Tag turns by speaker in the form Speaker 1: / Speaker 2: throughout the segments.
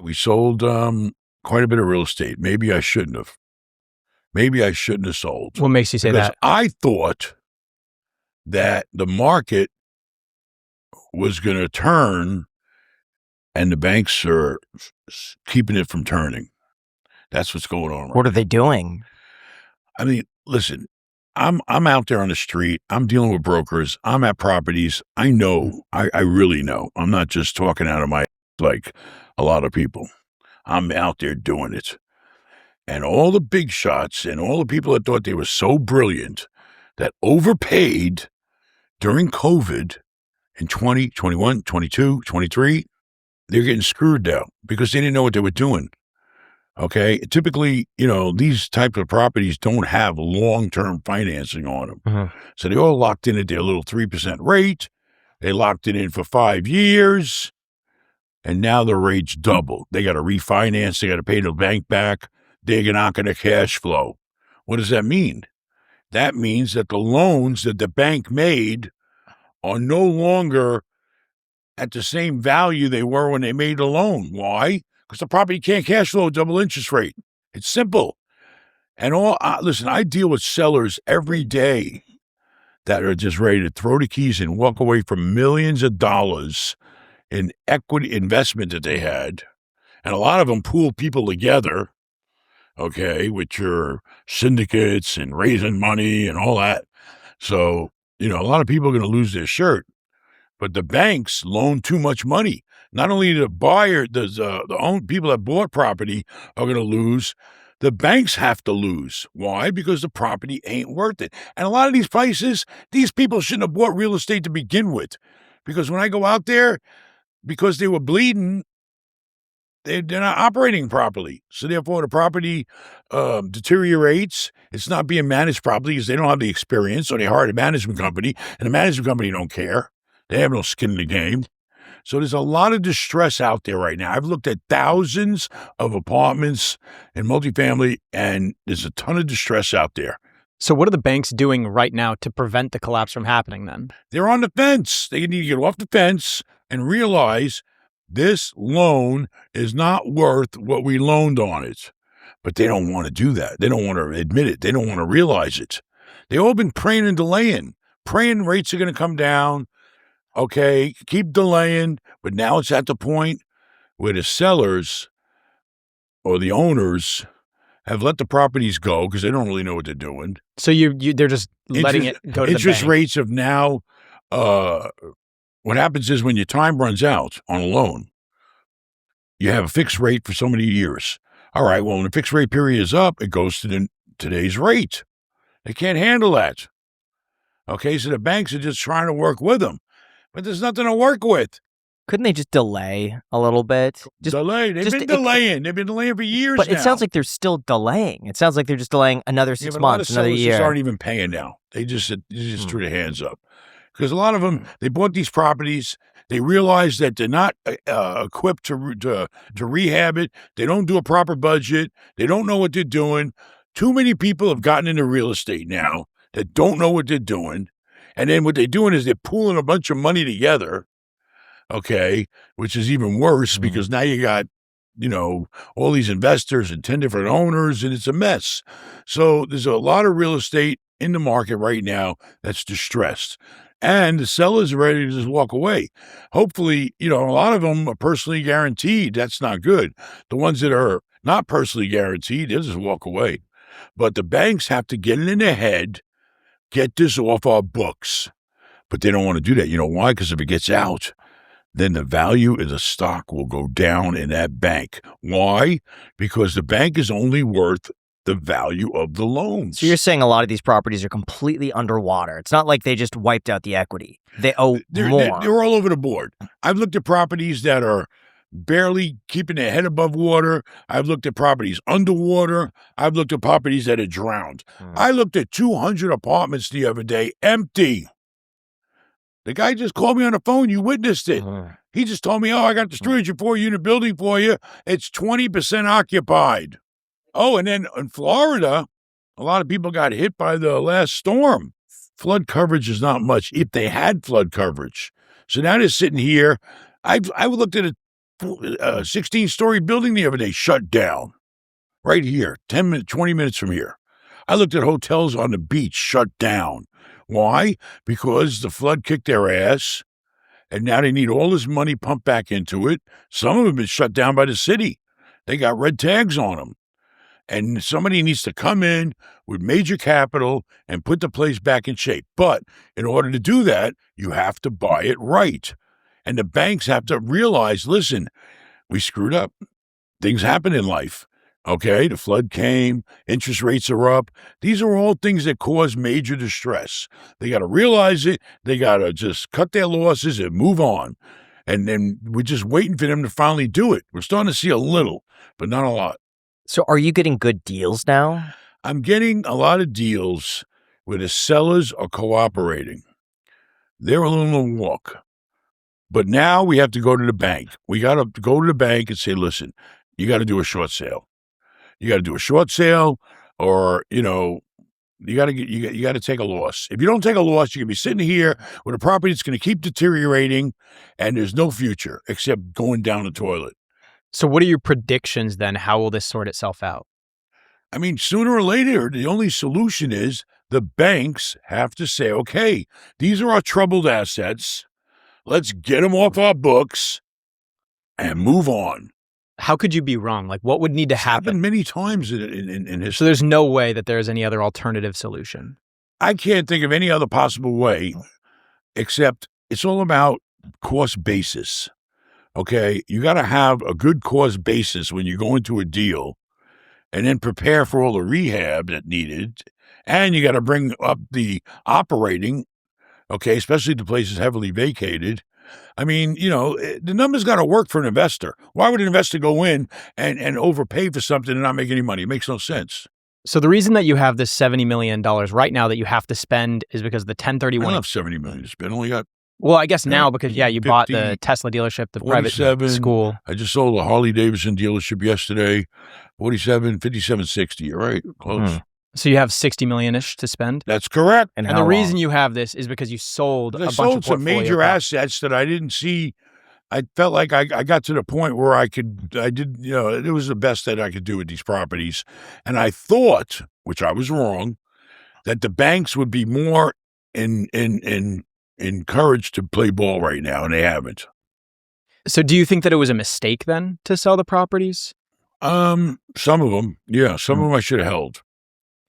Speaker 1: We sold quite a bit of real estate. Maybe I shouldn't have. Maybe I shouldn't have sold.
Speaker 2: What makes you say
Speaker 1: because
Speaker 2: that?
Speaker 1: I thought that the market was going to turn and the banks are keeping it from turning. That's what's going on right
Speaker 2: What are they doing?
Speaker 1: I mean, listen, I'm out there on the street. I'm dealing with brokers. I'm at properties. I know. I really know. I'm not just talking out of my like a lot of people. I'm out there doing it. And all the big shots and all the people that thought they were so brilliant that overpaid during COVID in 20, 21, 22, 23, they're getting screwed now because they didn't know what they were doing. Okay. Typically, these types of properties don't have long-term financing on them.
Speaker 2: Mm-hmm.
Speaker 1: So they all locked in at their little 3% rate. They locked it in for 5 years. And now the rate's double. They got to refinance. They got to pay the bank back. They're not going to cash flow. What does that mean? That means that the loans that the bank made are no longer at the same value they were when they made the loan. Why? Because the property can't cash flow double interest rate. It's simple. And listen, I deal with sellers every day that are just ready to throw the keys and walk away from millions of dollars in equity investment that they had. And a lot of them pool people together, okay, with your syndicates and raising money and all that. So, a lot of people are going to lose their shirt. But the banks loan too much money. Not only the buyer, the own people that bought property are going to lose, the banks have to lose. Why? Because the property ain't worth it. And a lot of these places, these people shouldn't have bought real estate to begin with. Because when I go out there, because they were bleeding, they're not operating properly. So therefore, the property deteriorates. It's not being managed properly because they don't have the experience, or they hired a management company, and the management company don't care. They have no skin in the game. So there's a lot of distress out there right now. I've looked at thousands of apartments and multifamily, and there's a ton of distress out there.
Speaker 2: So what are the banks doing right now to prevent the collapse from happening then?
Speaker 1: They're on the fence. They need to get off the fence and realize this loan is not worth what we loaned on it. But they don't want to do that. They don't want to admit it. They don't want to realize it. They've all been praying and delaying, praying rates are going to come down. Okay, keep delaying, but now it's at the point where the sellers or the owners have let the properties go because they don't really know what they're doing.
Speaker 2: So they're just letting it go to the bank.
Speaker 1: Interest rates have now, what happens is when your time runs out on a loan, you have a fixed rate for so many years. All right, well, when the fixed rate period is up, it goes to today's rate. They can't handle that. Okay, so the banks are just trying to work with them. But there's nothing to work with.
Speaker 2: Couldn't they just delay a little bit?
Speaker 1: Delay. They've been delaying. They've been delaying for years now.
Speaker 2: But it sounds like they're still delaying. It sounds like they're just delaying another 6 months, another year. A lot of sellers
Speaker 1: aren't even paying now. They just threw their hands up. Because a lot of them, they bought these properties. They realize that they're not equipped to rehab it. They don't do a proper budget. They don't know what they're doing. Too many people have gotten into real estate now that don't know what they're doing. And then what they're doing is they're pooling a bunch of money together, okay, which is even worse because now you got, all these investors and 10 different owners, and it's a mess. So there's a lot of real estate in the market right now that's distressed. And the sellers are ready to just walk away. Hopefully, a lot of them are personally guaranteed. That's not good. The ones that are not personally guaranteed, they'll just walk away. But the banks have to get it in their head, get this off our books. But they don't want to do that. You know why? Because if it gets out, then the value of the stock will go down in that bank. Why? Because the bank is only worth the value of the loans.
Speaker 2: So you're saying a lot of these properties are completely underwater. It's not like they just wiped out the equity. They owe more.
Speaker 1: They're all over the board. I've looked at properties that are barely keeping their head above water. I've looked at properties underwater. I've looked at properties that are drowned. I looked at 200 apartments the other day, empty. The guy just called me on the phone. You witnessed it. He just told me, I got this 304-unit building for you. It's 20% occupied. Oh, and then in Florida, a lot of people got hit by the last storm. Flood coverage is not much if they had flood coverage. So now they're sitting here. I looked at 16-story building the other day shut down. Right here, 20 minutes from here. I looked at hotels on the beach shut down. Why? Because the flood kicked their ass, and now they need all this money pumped back into it. Some of them have been shut down by the city. They got red tags on them. And somebody needs to come in with major capital and put the place back in shape. But in order to do that, you have to buy it right. And the banks have to realize, listen, we screwed up. Things happen in life. Okay, the flood came, interest rates are up. These are all things that cause major distress. They got to realize it. They got to just cut their losses and move on. And then we're just waiting for them to finally do it. We're starting to see a little, but not a lot.
Speaker 2: So are you getting good deals now?
Speaker 1: I'm getting a lot of deals where the sellers are cooperating. They're a little walk. But now we have to go to the bank. We got to go to the bank and say, listen, you got to do a short sale. You got to do a short sale, or, you got to take a loss. If you don't take a loss, you're going to be sitting here with a property that's going to keep deteriorating, and there's no future except going down the toilet.
Speaker 3: So what are your predictions then? How will this sort itself out?
Speaker 1: I mean, sooner or later, the only solution is the banks have to say, okay, these are our troubled assets. Let's get them off our books and move on.
Speaker 3: How could you be wrong? Like, what would need to happen?
Speaker 1: It's happened many times in history.
Speaker 3: So there's no way that there's any other alternative solution.
Speaker 1: I can't think of any other possible way, except it's all about cost basis. Okay, you got to have a good cost basis when you go into a deal, and then prepare for all the rehab that needed, and you got to bring up the operating. Okay, especially the places heavily vacated. I mean, the numbers got to work for an investor. Why would an investor go in and overpay for something and not make any money? It makes no sense.
Speaker 3: So the reason that you have this $70 million right now that you have to spend is because the 1031.
Speaker 1: I don't have $70 million to spend. I only got.
Speaker 3: Well, I guess now because, you
Speaker 1: 50,
Speaker 3: bought the Tesla dealership, the private school.
Speaker 1: I just sold a Harley-Davidson dealership yesterday. 5760, right? Close.
Speaker 3: So you have $60 million-ish to spend?
Speaker 1: That's correct.
Speaker 3: And the reason you have this is because you sold a bunch of
Speaker 1: sold some major assets that I didn't see. I felt like I got to the point where it was the best that I could do with these properties. And I thought, which I was wrong, that the banks would be more encouraged to play ball right now, and they haven't.
Speaker 3: So do you think that it was a mistake then to sell the properties?
Speaker 1: Some of them, yeah. Some of them I should have held.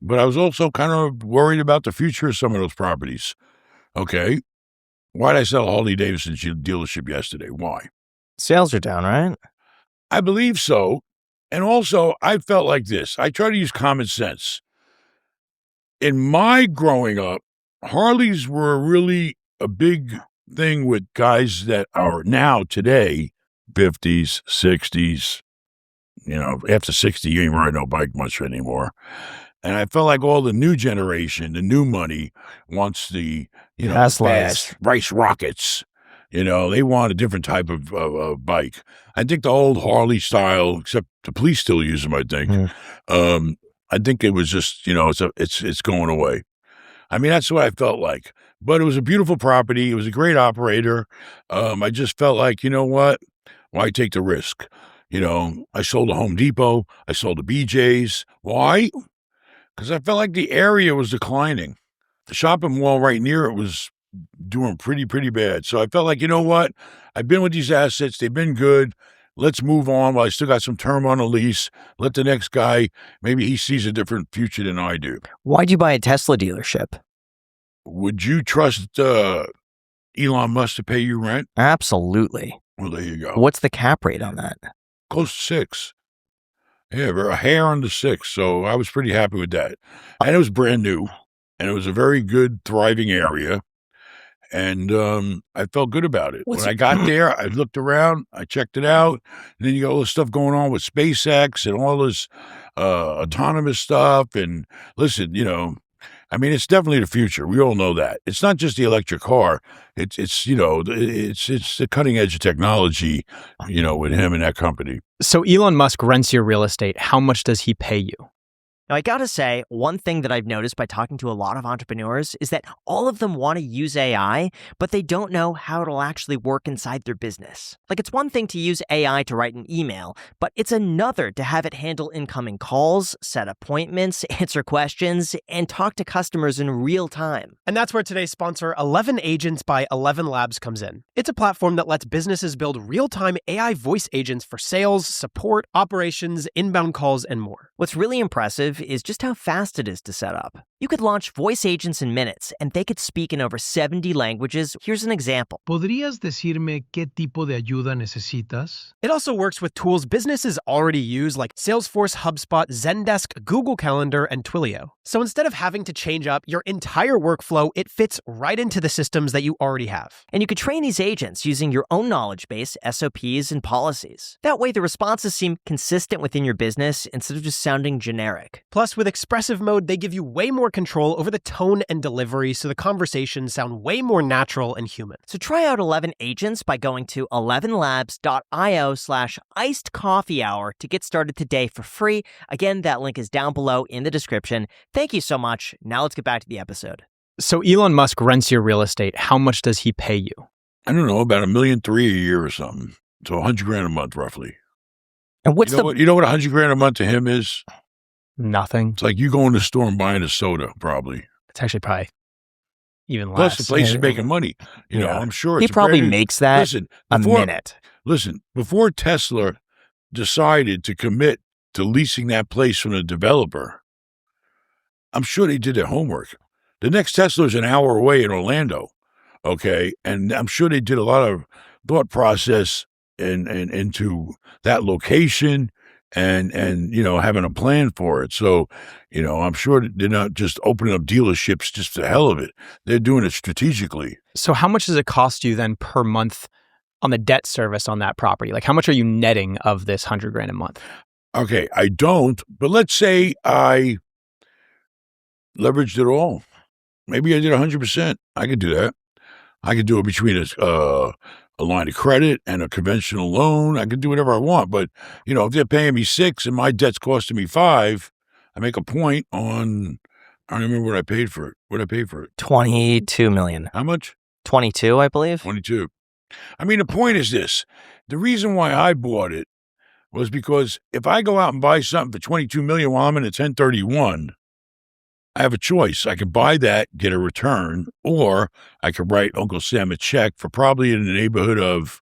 Speaker 1: But I was also kind of worried about the future of some of those properties. Okay. Why did I sell a Harley-Davidson dealership yesterday? Why?
Speaker 2: Sales are down, right?
Speaker 1: I believe so. And also, I felt like this. I try to use common sense. In my growing up, Harleys were really a big thing with guys that are now today, 50s, 60s. After 60, you ain't riding no bike much anymore. And I felt like all the new generation, the new money, wants the, fast race rockets. They want a different type of bike. I think the old Harley style, except the police still use them, I think. I think it was just, it's going away. I mean, that's what I felt like. But it was a beautiful property. It was a great operator. I just felt like, you know what? Why take the risk? I sold a Home Depot. I sold a BJ's. Why? Because I felt like the area was declining. The shopping mall right near it was doing pretty bad. So I felt like, you know what? I've been with these assets. They've been good. Let's move on while I still got some term on a lease. Let the next guy, maybe he sees a different future than I do.
Speaker 2: Why'd you buy a Tesla dealership?
Speaker 1: Would you trust Elon Musk to pay you rent?
Speaker 2: Absolutely.
Speaker 1: Well, there you go.
Speaker 2: What's the cap rate on that?
Speaker 1: Close to 6. Yeah, a hair under 6. So I was pretty happy with that. And it was brand new. And it was a very good, thriving area. And I felt good about it. When I got there, I looked around, I checked it out. And then you got all this stuff going on with SpaceX and all this autonomous stuff. And listen, I mean, it's definitely the future. We all know that. It's not just the electric car. It's the cutting edge of technology, with him and that company.
Speaker 3: So Elon Musk rents your real estate. How much does he pay you?
Speaker 2: Now, I gotta say, one thing that I've noticed by talking to a lot of entrepreneurs is that all of them want to use AI, but they don't know how it'll actually work inside their business. Like, it's one thing to use AI to write an email, but it's another to have it handle incoming calls, set appointments, answer questions, and talk to customers in real time.
Speaker 4: And that's where today's sponsor, 11 Agents by 11 Labs, comes in. It's a platform that lets businesses build real-time AI voice agents for sales, support, operations, inbound calls, and more.
Speaker 2: What's really impressive is just how fast it is to set up. You could launch voice agents in minutes, and they could speak in over 70 languages. Here's an example.
Speaker 5: ¿Podrías decirme qué tipo de ayuda necesitas?
Speaker 4: It also works with tools businesses already use like Salesforce, HubSpot, Zendesk, Google Calendar, and Twilio. So instead of having to change up your entire workflow, it fits right into the systems that you already have.
Speaker 2: And you could train these agents using your own knowledge base, SOPs, and policies. That way, the responses seem consistent within your business instead of just sounding generic.
Speaker 4: Plus, with expressive mode, they give you way more control over the tone and delivery, so the conversations sound way more natural and human.
Speaker 2: So try out 11 Agents by going to 11labs.io/icedcoffeehour to get started today for free. Again, that link is down below in the description. Thank you so much. Now let's get back to the episode.
Speaker 3: So Elon Musk rents your real estate. How much does he pay you?
Speaker 1: I don't know, about $1.3 million a year or something. So $100,000 a month, roughly.
Speaker 2: And what's
Speaker 1: You know what $100,000 a month to him is?
Speaker 3: Nothing.
Speaker 1: It's like you going to the store and buying a soda, probably.
Speaker 3: It's actually probably even less.
Speaker 1: Plus, the place is making money. You know, I'm sure
Speaker 2: he
Speaker 1: it's
Speaker 2: probably makes that a minute.
Speaker 1: Listen, before Tesla decided to commit to leasing that place from the developer, I'm sure they did their homework. The next Tesla is an hour away in Orlando, okay? And I'm sure they did a lot of thought process into that location and you know, having a plan for it. So, you know, I'm sure they're not just opening up dealerships just for the hell of it. They're doing it strategically.
Speaker 3: So how much does it cost you then per month on the debt service on that property? Like, how much are you netting of this $100,000 a month?
Speaker 1: Okay, I don't, but let's say I leveraged it all. Maybe I did 100%. I could do that. I could do it between a line of credit and a conventional loan. I could do whatever I want. But, you know, if they're paying me 6 and my debt's costing me 5, I make a point on, I don't remember what I paid for it. What did I pay for it?
Speaker 2: $22 million.
Speaker 1: How much?
Speaker 2: 22, I believe.
Speaker 1: 22. I mean, the point is this. The reason why I bought it was because if I go out and buy something for $22 million while I'm in a 1031, I have a choice. I could buy that, get a return, or I could write Uncle Sam a check for probably in the neighborhood of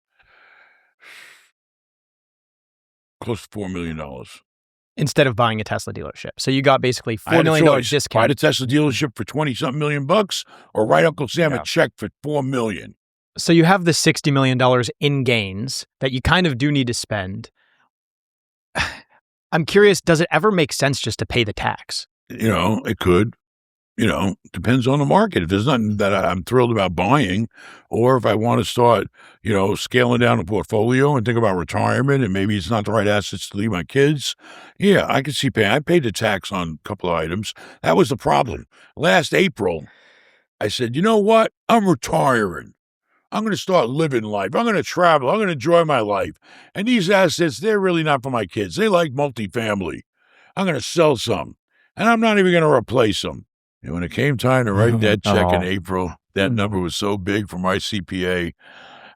Speaker 1: close to $4 million.
Speaker 3: Instead of buying a Tesla dealership. So you got basically $4 million discount.
Speaker 1: Buy the Tesla dealership for 20-something million bucks, or write Uncle Sam a check for $4 million.
Speaker 3: So you have the $60 million in gains that you kind of do need to spend. I'm curious, does it ever make sense just to pay the tax?
Speaker 1: You know, it could. You know, depends on the market. If there's nothing that I'm thrilled about buying, or if I want to start, you know, scaling down the portfolio and think about retirement and maybe it's not the right assets to leave my kids, yeah, I could see paying. I paid the tax on a couple of items. That was the problem. Last April, I said, you know what? I'm retiring. I'm going to start living life. I'm going to travel. I'm going to enjoy my life. And these assets, they're really not for my kids. They like multifamily. I'm going to sell some. And I'm not even going to replace them. And when it came time to write that check in April, that number was so big for my CPA.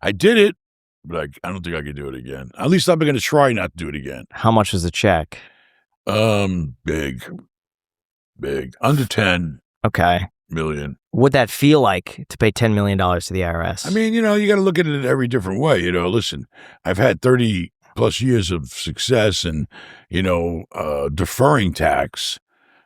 Speaker 1: I did it, but I don't think I could do it again. At least I'm going to try not to do it again.
Speaker 2: How much was the check?
Speaker 1: Big. Under 10 million.
Speaker 2: What'd that feel like to pay $10 million to the IRS?
Speaker 1: I mean, you know, you got to look at it every different way. You know, listen, I've had 30 plus years of success and, you know, deferring tax.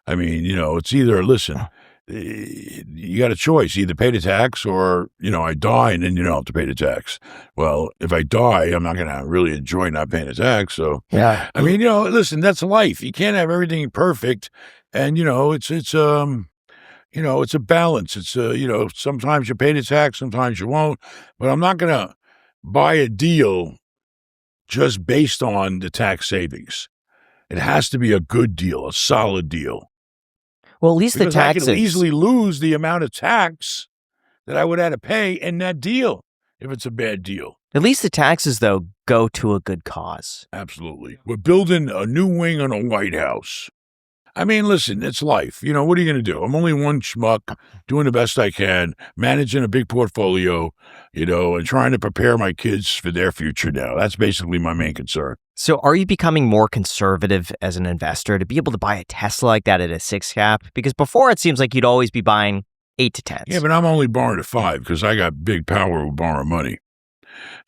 Speaker 1: I mean, you know, it's either, listen, you got a choice, either pay the tax or, you know, I die and then you don't have to pay the tax. Well, if I die, I'm not going to really enjoy not paying the tax. So,
Speaker 2: yeah,
Speaker 1: I mean, you know, listen, that's life. You can't have everything perfect. And, you know, it's you know, it's a balance. It's, you know, sometimes you pay the tax, sometimes you won't. But I'm not going to buy a deal just based on the tax savings. It has to be a good deal, a solid deal.
Speaker 2: Well, at least
Speaker 1: because
Speaker 2: the taxes.
Speaker 1: I can easily lose the amount of tax that I would have to pay in that deal if it's a bad deal.
Speaker 2: At least the taxes, though, go to a good cause.
Speaker 1: Absolutely. We're building a new wing on a White House. I mean, listen, it's life. What are you going to do? I'm only one schmuck doing the best I can, managing a big portfolio, and trying to prepare my kids for their future now. That's basically my main concern.
Speaker 2: So are you becoming more conservative as an investor to be able to buy a Tesla like that at a 6 cap? Because before it seems like you'd always be buying 8 to 10.
Speaker 1: Yeah, but I'm only borrowing at 5 because I got big power with borrowing money.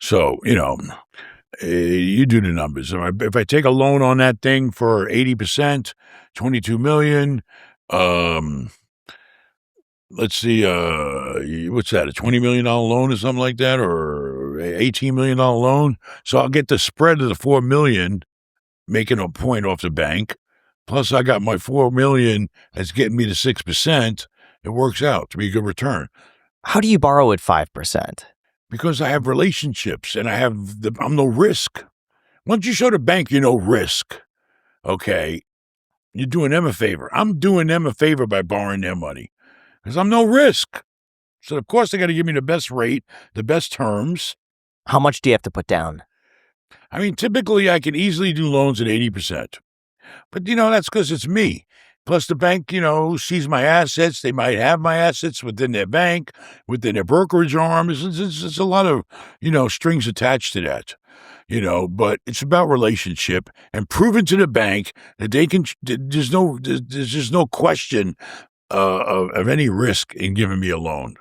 Speaker 1: So, you do the numbers. If I take a loan on that thing for 80%, $22 million, let's see, what's that, a $20 million loan or something like that, or $18 million loan? So I'll get the spread of the $4 million, making a point off the bank, plus I got my $4 million that's getting me to 6%. It works out to be a good return.
Speaker 2: How do you borrow at 5%?
Speaker 1: Because I have relationships and I'm no risk. Once you show the bank you're no risk, okay, you're doing them a favor. I'm doing them a favor by borrowing their money because I'm no risk. So, of course, they got to give me the best rate, the best terms.
Speaker 2: How much do you have to put down?
Speaker 1: I mean, typically I can easily do loans at 80%. But, that's because it's me. Plus, the bank, sees my assets. They might have my assets within their bank, within their brokerage arm. It's a lot of, strings attached to that, but it's about relationship and proving to the bank that they can, there's just no question of any risk in giving me a loan.